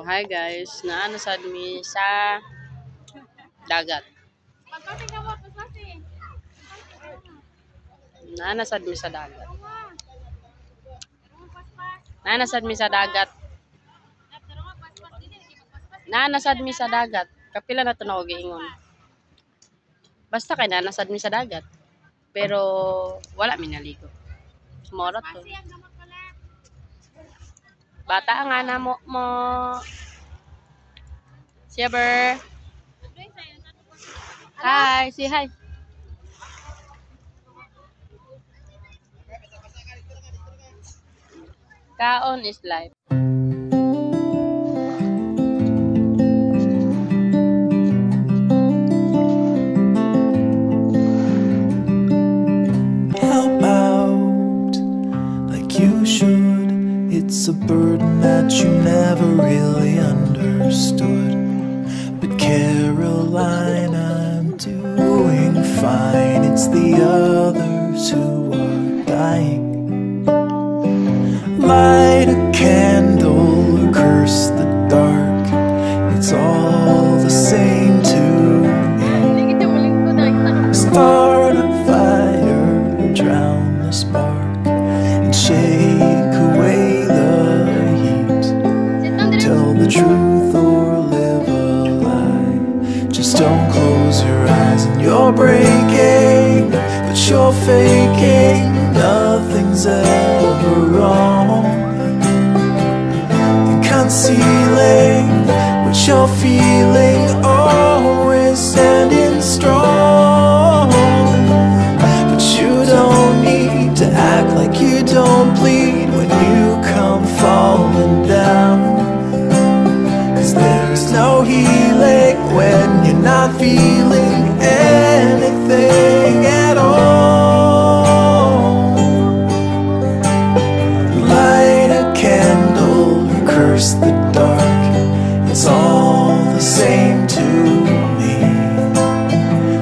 So, hi guys. Naanasad mi sa dagat. Naanasad mi sa dagat. Naanasad mi sa dagat. Naanasad mi sa dagat. Kapila na to na giingon. Basta kay naanasad mi sa dagat. Pero wala mi naligo. Sumorot to. Bata nga na mo. Siaber. Hi, say hi. Kaon is life. Help out like you should. It's a burden that you never really understood. But Caroline, I'm doing fine. It's the others who are dying. Light a candle or curse the dark. It's all the same to me. Start a fire, drown the spark, and shake away the heat. Tell the truth or live a lie. Just don't close your eyes. And you're breaking, but you're faking. Nothing's ever wrong. And concealing what you're feeling, always standing strong. But you don't need to act like you don't bleed when you come falling down. 'Cause there's no healing when you're not feeling anything at all. Light a candle or curse the dark. It's all the same to me.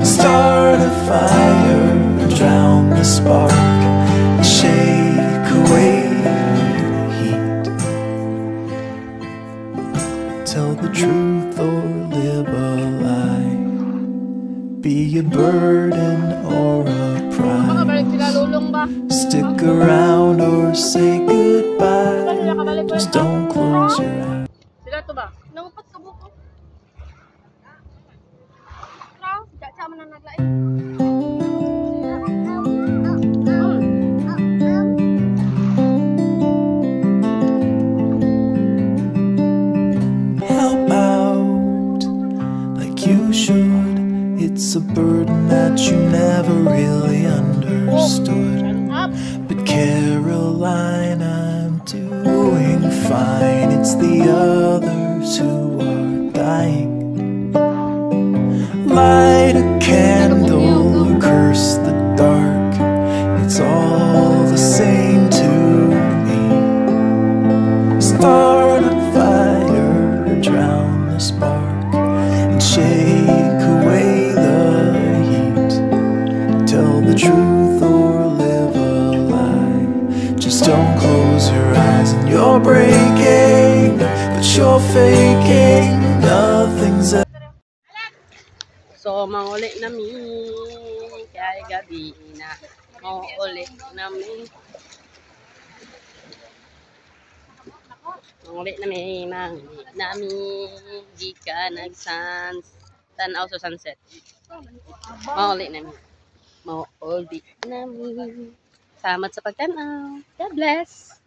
Start a fire, drown the spark, shake away the heat. Tell the truth or live a lie. Be a burden or a pride. Stick around or say goodbye. Just don't close your eyes. Sila to ba? Nangupat ka buko. Tra, dak sa man naglain. Help out like you should. It's a burden that you never really understood. But Caroline, I'm doing fine. It's the others who are dying. Light a candle or curse the dark. It's all the same to me. Start a fire, drown the spark, and shake away the heat. Tell the truth or live a lie. Just don't close your eyes. And you're breaking, but you're faking. Nothing's So, manguli nami. Kaya gabi na. Manguli nami. Manguli nami. Di ka tanaw sa sunset. Manguli nami. Manguli nami. Salamat sa pagtanaw. God bless.